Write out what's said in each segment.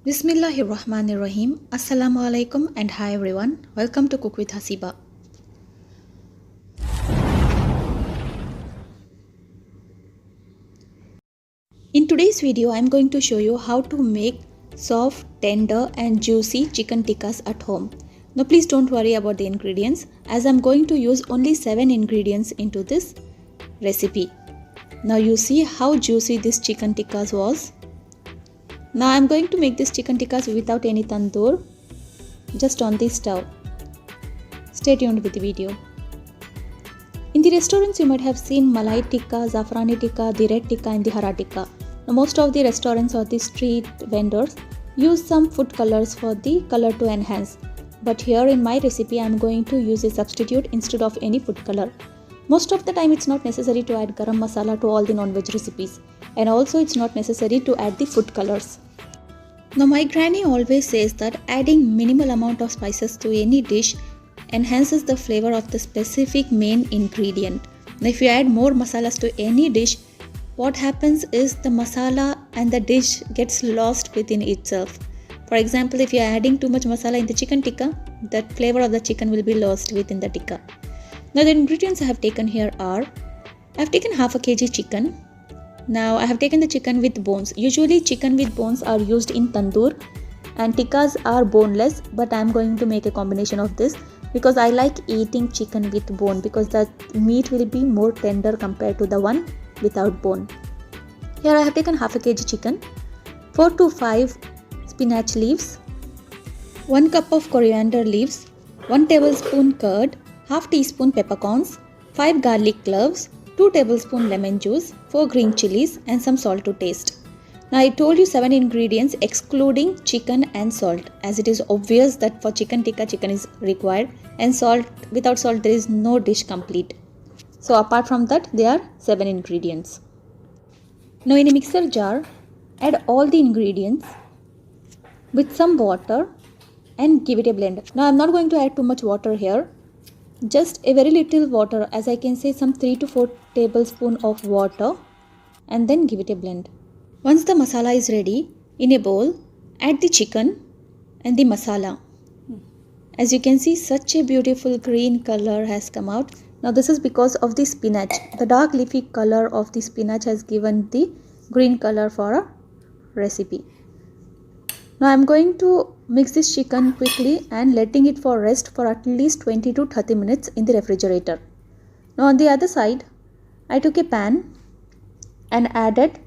Bismillahirrahmanirrahim. Assalamu alaikum and hi everyone. Welcome to Cook with Hasiba. In today's video, I am going to show you how to make soft, tender and juicy chicken tikkas at home. Now please don't worry about the ingredients as I am going to use only 7 ingredients into this recipe. Now you see how juicy this chicken tikkas was. Now I am going to make this chicken tikkas without any tandoor, just on the stove. Stay tuned with the video. In the restaurants you might have seen malai tikka, zafrani tikka, the red tikka and the hara tikka. Now most of the restaurants or the street vendors use some food colors for the color to enhance. But here in my recipe I am going to use a substitute instead of any food color. Most of the time it's not necessary to add garam masala to all the non-veg recipes, and also it's not necessary to add the food colors. Now my granny always says that adding minimal amount of spices to any dish enhances the flavor of the specific main ingredient. Now if you add more masalas to any dish, what happens is the masala and the dish gets lost within itself. For example, if you are adding too much masala in the chicken tikka, that flavor of the chicken will be lost within the tikka. Now the ingredients I have taken here are, I have taken half a kg chicken. Now I have taken the chicken with bones. Usually chicken with bones are used in tandoor and tikkas are boneless, but I am going to make a combination of this because I like eating chicken with bone because the meat will be more tender compared to the one without bone. Here I have taken half a kg chicken, 4 to 5 spinach leaves, 1 cup of coriander leaves, 1 tablespoon curd, half teaspoon peppercorns, 5 garlic cloves, 2 tablespoon lemon juice, 4 green chilies and some salt to taste. Now I told you 7 ingredients excluding chicken and salt, as it is obvious that for chicken tikka chicken is required and salt, without salt there is no dish complete. So apart from that there are 7 ingredients. Now in a mixer jar add all the ingredients with some water and give it a blend. Now I am not going to add too much water here. Just a very little water, as I can say some 3 to 4 tablespoons of water, and then give it a blend. Once the masala is ready, in a bowl, add the chicken and the masala. As you can see, such a beautiful green color has come out. Now this is because of the spinach. The dark leafy color of the spinach has given the green color for a recipe. Now I am going to mix this chicken quickly and letting it for rest for at least 20 to 30 minutes in the refrigerator. Now on the other side, I took a pan and added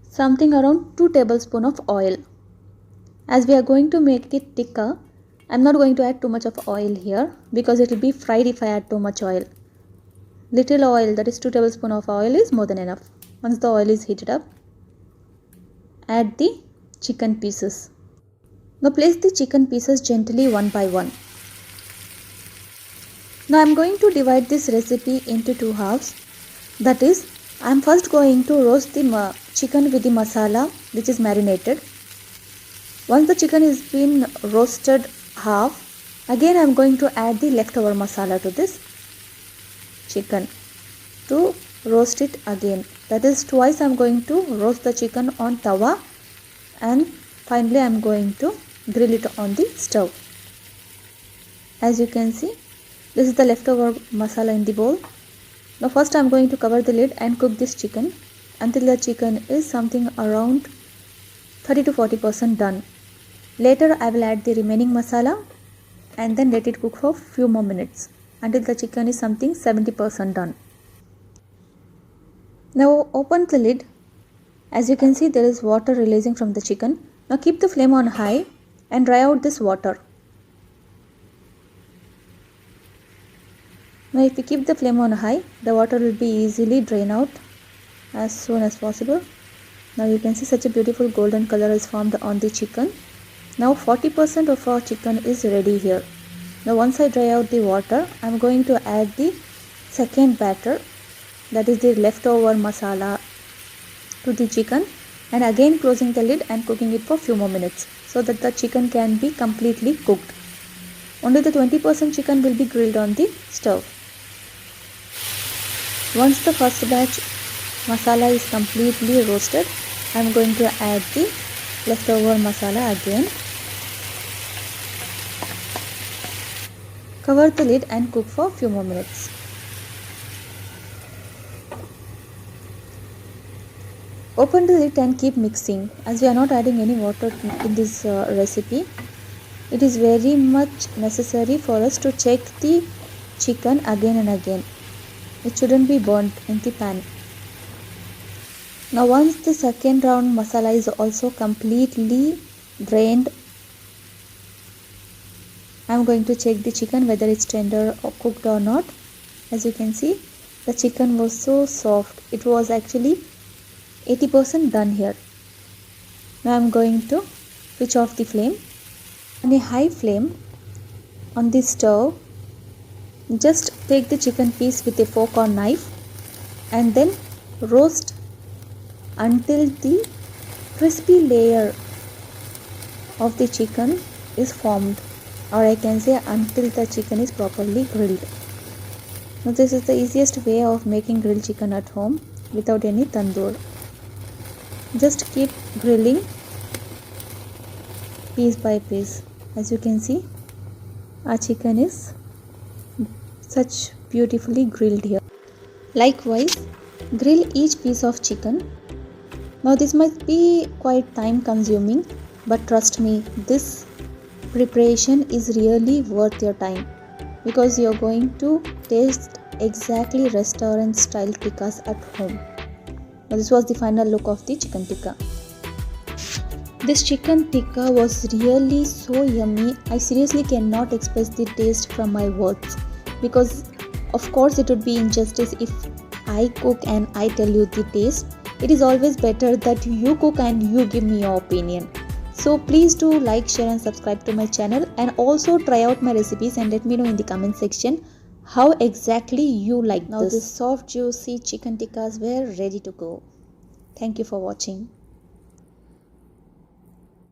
something around 2 tablespoons of oil. As we are going to make it tikka, I am not going to add too much of oil here because it will be fried if I add too much oil. Little oil, that is 2 tablespoons of oil, is more than enough. Once the oil is heated up, add the chicken pieces. Now place the chicken pieces gently one by one. Now I am going to divide this recipe into 2 halves. That is, I am first going to roast the chicken with the masala which is marinated. Once the chicken is been roasted half, again I am going to add the leftover masala to this chicken to roast it again. That is, twice I am going to roast the chicken on tawa, and finally I am going to grill it on the stove. As you can see, this is the leftover masala in the bowl. Now first I am going to cover the lid and cook this chicken until the chicken is something around 30 to 40% done. Later I will add the remaining masala and then let it cook for few more minutes until the chicken is something 70% done. Now open the lid. As you can see, there is water releasing from the chicken. Now keep the flame on high and dry out this water. Now if you keep the flame on high, the water will be easily drained out as soon as possible. Now you can see such a beautiful golden color is formed on the chicken. Now 40% of our chicken is ready here. Now once I dry out the water, I am going to add the second batter, that is the leftover masala, to the chicken, and again closing the lid and cooking it for few more minutes so that the chicken can be completely cooked. Only the 20% chicken will be grilled on the stove. Once the first batch masala is completely roasted, I am going to add the leftover masala again. Cover the lid and cook for a few more minutes. Open the lid and keep mixing. As we are not adding any water in this recipe, it is very much necessary for us to check the chicken again and again. It shouldn't be burnt in the pan. Now once the second round masala is also completely drained, I am going to check the chicken whether it's tender or cooked or not. As you can see, the chicken was so soft. It was actually 80% done here. Now I am going to switch off the flame. On a high flame on the stove, just take the chicken piece with a fork or knife and then roast until the crispy layer of the chicken is formed, or I can say until the chicken is properly grilled. Now this is the easiest way of making grilled chicken at home without any tandoor. Just keep grilling piece by piece. As you can see, our chicken is such beautifully grilled here. Likewise, grill each piece of chicken. Now this might be quite time consuming, but trust me, this preparation is really worth your time because you're going to taste exactly restaurant style tikkas at home. Now this was the final look of the chicken tikka. This chicken tikka was really so yummy. I seriously cannot express the taste from my words because of course it would be injustice if I cook and I tell you the taste. It is always better that you cook and you give me your opinion. So please do like, share and subscribe to my channel, and also try out my recipes and let me know in the comment section how exactly you like this. Now the soft juicy chicken tikkas were ready to go. Thank you for watching.